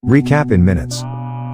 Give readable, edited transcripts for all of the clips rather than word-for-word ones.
Recap in minutes.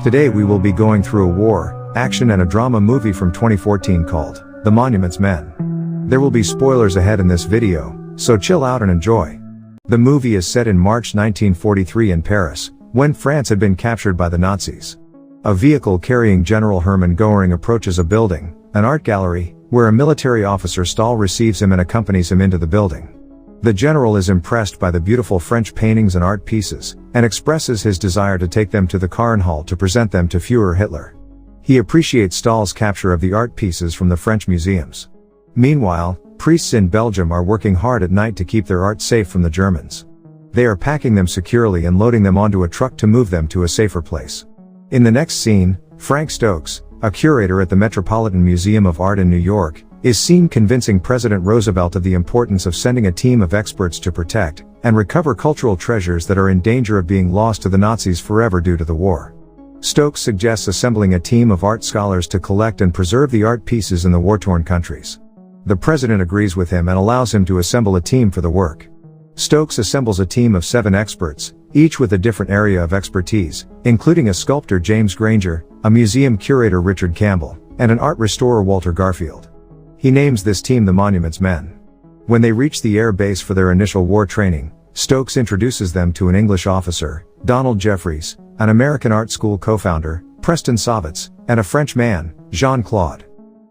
Today we will be going through a war, action and a drama movie from 2014 called The Monuments Men. There will be spoilers ahead in this video, so chill out and enjoy. The movie is set in March 1943 in Paris, when France had been captured by the Nazis. A vehicle carrying General Hermann Göring approaches a building, an art gallery, where a military officer Stahl receives him and accompanies him into the building. The general is impressed by the beautiful French paintings and art pieces, and expresses his desire to take them to the Hall to present them to Führer Hitler. He appreciates Stahl's capture of the art pieces from the French museums. Meanwhile, priests in Belgium are working hard at night to keep their art safe from the Germans. They are packing them securely and loading them onto a truck to move them to a safer place. In the next scene, Frank Stokes, a curator at the Metropolitan Museum of Art in New York, is seen convincing President Roosevelt of the importance of sending a team of experts to protect and recover cultural treasures that are in danger of being lost to the Nazis forever due to the war. Stokes suggests assembling a team of art scholars to collect and preserve the art pieces in the war-torn countries. The president agrees with him and allows him to assemble a team for the work. Stokes assembles a team of 7 experts, each with a different area of expertise, including a sculptor James Granger, a museum curator Richard Campbell, and an art restorer Walter Garfield. He names this team the Monuments Men. When they reach the air base for their initial war training, Stokes introduces them to an English officer, Donald Jeffries, an American art school co-founder, Preston Sauvitz, and a French man, Jean-Claude.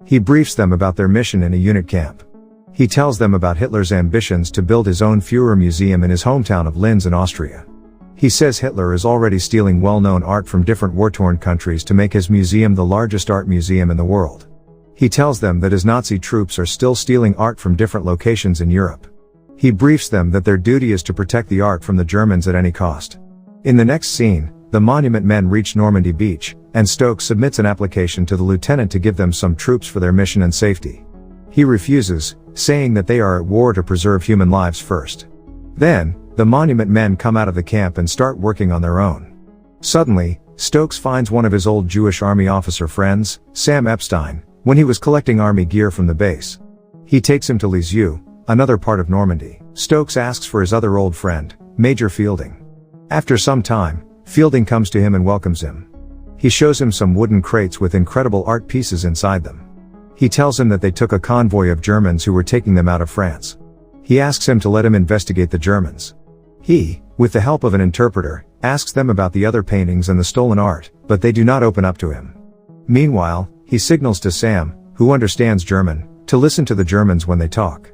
He briefs them about their mission in a unit camp. He tells them about Hitler's ambitions to build his own Führer museum in his hometown of Linz in Austria. He says Hitler is already stealing well-known art from different war-torn countries to make his museum the largest art museum in the world. He tells them that his Nazi troops are still stealing art from different locations in Europe. He briefs them that their duty is to protect the art from the Germans at any cost. In the next scene, the Monument Men reach Normandy Beach, and Stokes submits an application to the lieutenant to give them some troops for their mission and safety. He refuses, saying that they are at war to preserve human lives first. Then, the Monument Men come out of the camp and start working on their own. Suddenly, Stokes finds one of his old Jewish army officer friends, Sam Epstein, when he was collecting army gear from the base. He takes him to Lisieux, another part of Normandy. Stokes asks for his other old friend, Major Fielding. After some time, Fielding comes to him and welcomes him. He shows him some wooden crates with incredible art pieces inside them. He tells him that they took a convoy of Germans who were taking them out of France. He asks him to let him investigate the Germans. He, with the help of an interpreter, asks them about the other paintings and the stolen art, but they do not open up to him. Meanwhile, he signals to Sam, who understands German, to listen to the Germans when they talk.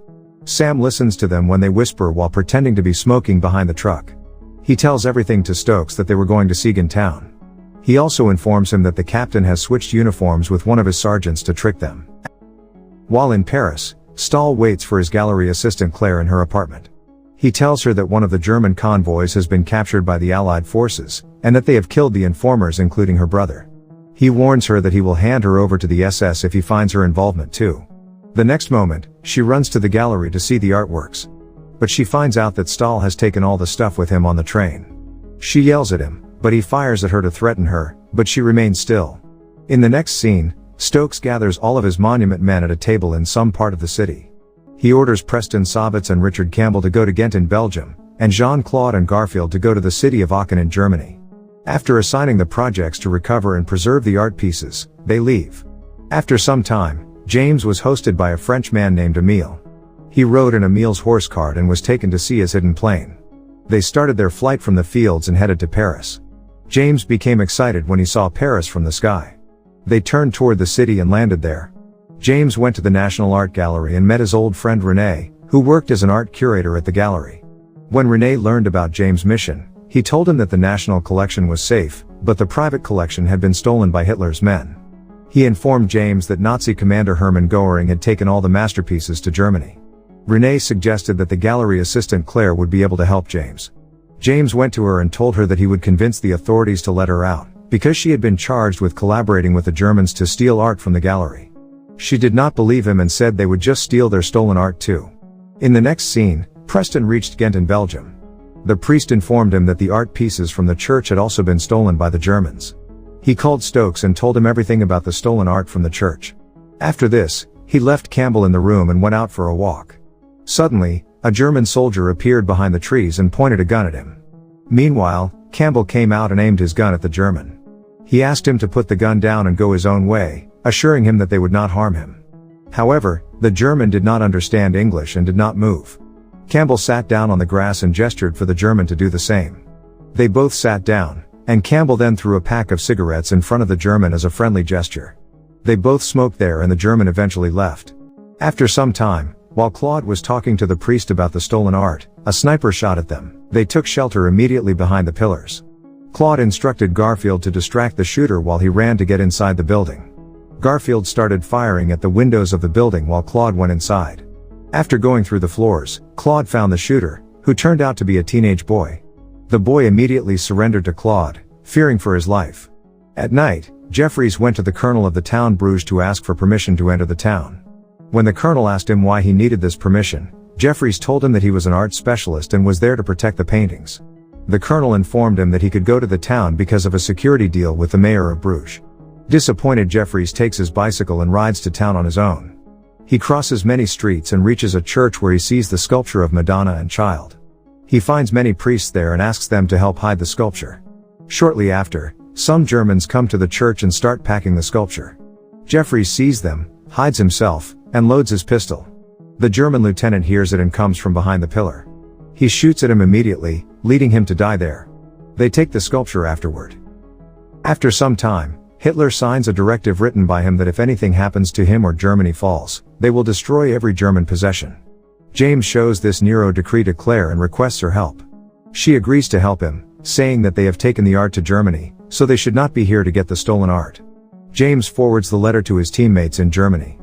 Sam listens to them when they whisper while pretending to be smoking behind the truck. He tells everything to Stokes that they were going to Siegen town. He also informs him that the captain has switched uniforms with one of his sergeants to trick them. While in Paris, Stahl waits for his gallery assistant Claire in her apartment. He tells her that one of the German convoys has been captured by the Allied forces, and that they have killed the informers including her brother. He warns her that he will hand her over to the SS if he finds her involvement too. The next moment, she runs to the gallery to see the artworks. But she finds out that Stahl has taken all the stuff with him on the train. She yells at him, but he fires at her to threaten her, but she remains still. In the next scene, Stokes gathers all of his Monument Men at a table in some part of the city. He orders Preston Sauvitz and Richard Campbell to go to Ghent in Belgium, and Jean-Claude and Garfield to go to the city of Aachen in Germany. After assigning the projects to recover and preserve the art pieces, they leave. After some time, James was hosted by a French man named Émile. He rode in Émile's horse cart and was taken to see his hidden plane. They started their flight from the fields and headed to Paris. James became excited when he saw Paris from the sky. They turned toward the city and landed there. James went to the National Art Gallery and met his old friend René, who worked as an art curator at the gallery. When René learned about James' mission, he told him that the national collection was safe, but the private collection had been stolen by Hitler's men. He informed James that Nazi commander Hermann Göring had taken all the masterpieces to Germany. René suggested that the gallery assistant Claire would be able to help James. James went to her and told her that he would convince the authorities to let her out, because she had been charged with collaborating with the Germans to steal art from the gallery. She did not believe him and said they would just steal their stolen art too. In the next scene, Preston reached Ghent in Belgium. The priest informed him that the art pieces from the church had also been stolen by the Germans. He called Stokes and told him everything about the stolen art from the church. After this, he left Campbell in the room and went out for a walk. Suddenly, a German soldier appeared behind the trees and pointed a gun at him. Meanwhile, Campbell came out and aimed his gun at the German. He asked him to put the gun down and go his own way, assuring him that they would not harm him. However, the German did not understand English and did not move. Campbell sat down on the grass and gestured for the German to do the same. They both sat down, and Campbell then threw a pack of cigarettes in front of the German as a friendly gesture. They both smoked there and the German eventually left. After some time, while Claude was talking to the priest about the stolen art, a sniper shot at them. They took shelter immediately behind the pillars. Claude instructed Garfield to distract the shooter while he ran to get inside the building. Garfield started firing at the windows of the building while Claude went inside. After going through the floors, Claude found the shooter, who turned out to be a teenage boy. The boy immediately surrendered to Claude, fearing for his life. At night, Jeffries went to the colonel of the town Bruges to ask for permission to enter the town. When the colonel asked him why he needed this permission, Jeffries told him that he was an art specialist and was there to protect the paintings. The colonel informed him that he could go to the town because of a security deal with the mayor of Bruges. Disappointed, Jeffries takes his bicycle and rides to town on his own. He crosses many streets and reaches a church where he sees the sculpture of Madonna and Child. He finds many priests there and asks them to help hide the sculpture. Shortly after, some Germans come to the church and start packing the sculpture. Jeffries sees them, hides himself, and loads his pistol. The German lieutenant hears it and comes from behind the pillar. He shoots at him immediately, leading him to die there. They take the sculpture afterward. After some time, Hitler signs a directive written by him that if anything happens to him or Germany falls, they will destroy every German possession. James shows this Nero decree to Claire and requests her help. She agrees to help him, saying that they have taken the art to Germany, so they should not be here to get the stolen art. James forwards the letter to his teammates in Germany.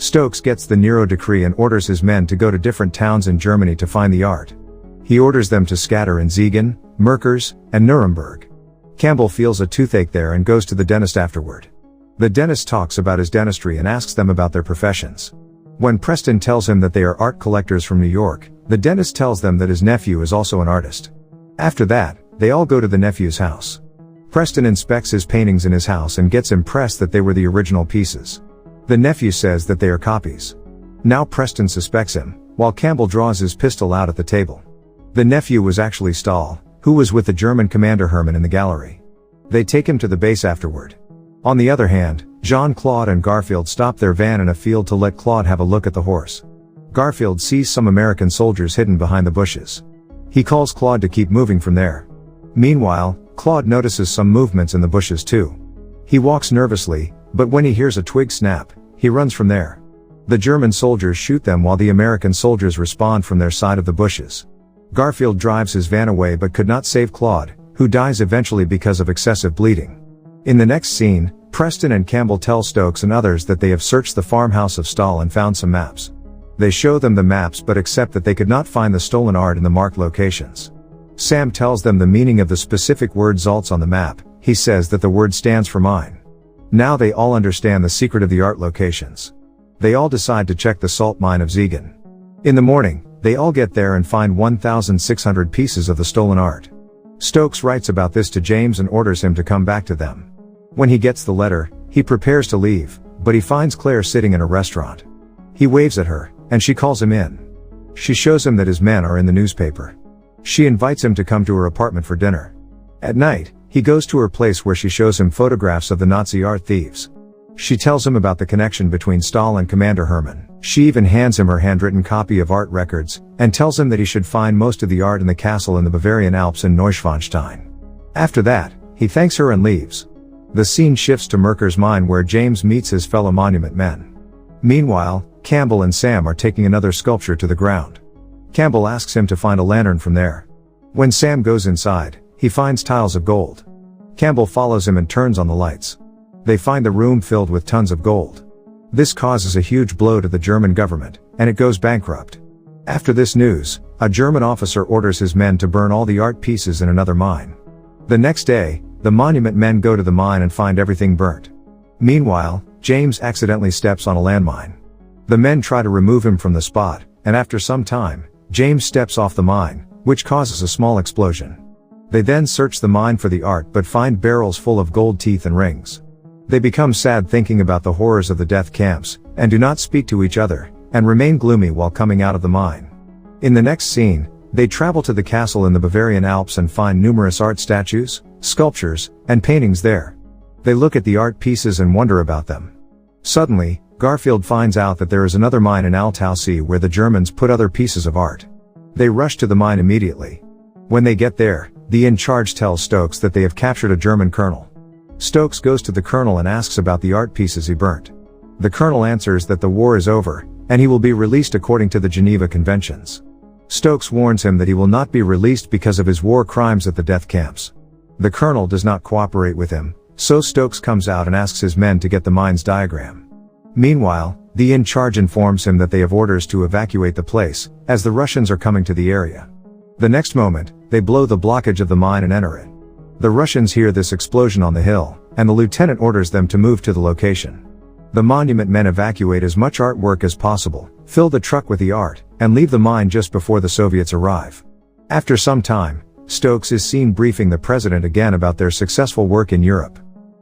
Stokes gets the Nero decree and orders his men to go to different towns in Germany to find the art. He orders them to scatter in Siegen, Merkers, and Nuremberg. Campbell feels a toothache there and goes to the dentist afterward. The dentist talks about his dentistry and asks them about their professions. When Preston tells him that they are art collectors from New York, the dentist tells them that his nephew is also an artist. After that, they all go to the nephew's house. Preston inspects his paintings in his house and gets impressed that they were the original pieces. The nephew says that they are copies. Now Preston suspects him, while Campbell draws his pistol out at the table. The nephew was actually Stahl, who was with the German commander Hermann in the gallery. They take him to the base afterward. On the other hand, Jean-Claude and Garfield stop their van in a field to let Claude have a look at the horse. Garfield sees some American soldiers hidden behind the bushes. He calls Claude to keep moving from there. Meanwhile, Claude notices some movements in the bushes too. He walks nervously, but when he hears a twig snap, he runs from there. The German soldiers shoot them while the American soldiers respond from their side of the bushes. Garfield drives his van away but could not save Claude, who dies eventually because of excessive bleeding. In the next scene, Preston and Campbell tell Stokes and others that they have searched the farmhouse of Stahl and found some maps. They show them the maps but accept that they could not find the stolen art in the marked locations. Sam tells them the meaning of the specific word Zaltz on the map. He says that the word stands for mine. Now they all understand the secret of the art locations. They all decide to check the salt mine of Siegen. In the morning, they all get there and find 1,600 pieces of the stolen art. Stokes writes about this to James and orders him to come back to them. When he gets the letter, he prepares to leave, but he finds Claire sitting in a restaurant. He waves at her, and she calls him in. She shows him that his men are in the newspaper. She invites him to come to her apartment for dinner. At night, he goes to her place where she shows him photographs of the Nazi art thieves. She tells him about the connection between Stahl and Commander Hermann. She even hands him her handwritten copy of art records, and tells him that he should find most of the art in the castle in the Bavarian Alps in Neuschwanstein. After that, he thanks her and leaves. The scene shifts to Merker's mine where James meets his fellow monument men. Meanwhile, Campbell and Sam are taking another sculpture to the ground. Campbell asks him to find a lantern from there. When Sam goes inside, he finds tiles of gold. Campbell follows him and turns on the lights. They find the room filled with tons of gold. This causes a huge blow to the German government, and it goes bankrupt. After this news, a German officer orders his men to burn all the art pieces in another mine. The next day, the monument men go to the mine and find everything burnt. Meanwhile, James accidentally steps on a landmine. The men try to remove him from the spot, and after some time, James steps off the mine, which causes a small explosion. They then search the mine for the art but find barrels full of gold teeth and rings. They become sad thinking about the horrors of the death camps, and do not speak to each other, and remain gloomy while coming out of the mine. In the next scene, They travel to the castle in the Bavarian Alps and find numerous art statues, sculptures, and paintings there. They look at the art pieces and wonder about them. Suddenly, Garfield finds out that there is another mine in Altaussee where the Germans put other pieces of art. They rush to the mine immediately. When they get there, the in charge tells Stokes that they have captured a German colonel. Stokes goes to the colonel and asks about the art pieces he burnt. The colonel answers that the war is over, and he will be released according to the Geneva Conventions. Stokes warns him that he will not be released because of his war crimes at the death camps. The colonel does not cooperate with him, so Stokes comes out and asks his men to get the mine's diagram. Meanwhile, the in charge informs him that they have orders to evacuate the place, as the Russians are coming to the area. The next moment, they blow the blockage of the mine and enter it. The Russians hear this explosion on the hill, and the lieutenant orders them to move to the location. The monument men evacuate as much artwork as possible, fill the truck with the art, and leave the mine just before the Soviets arrive. After some time, Stokes is seen briefing the president again about their successful work in Europe.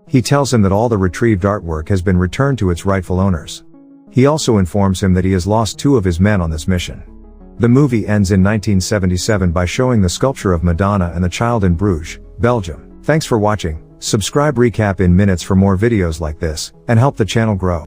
He tells him that all the retrieved artwork has been returned to its rightful owners. He also informs him that he has lost 2 of his men on this mission. The movie ends in 1977 by showing the sculpture of Madonna and the child in Bruges, Belgium. Thanks for watching. Subscribe recap in minutes for more videos like this, and help the channel grow.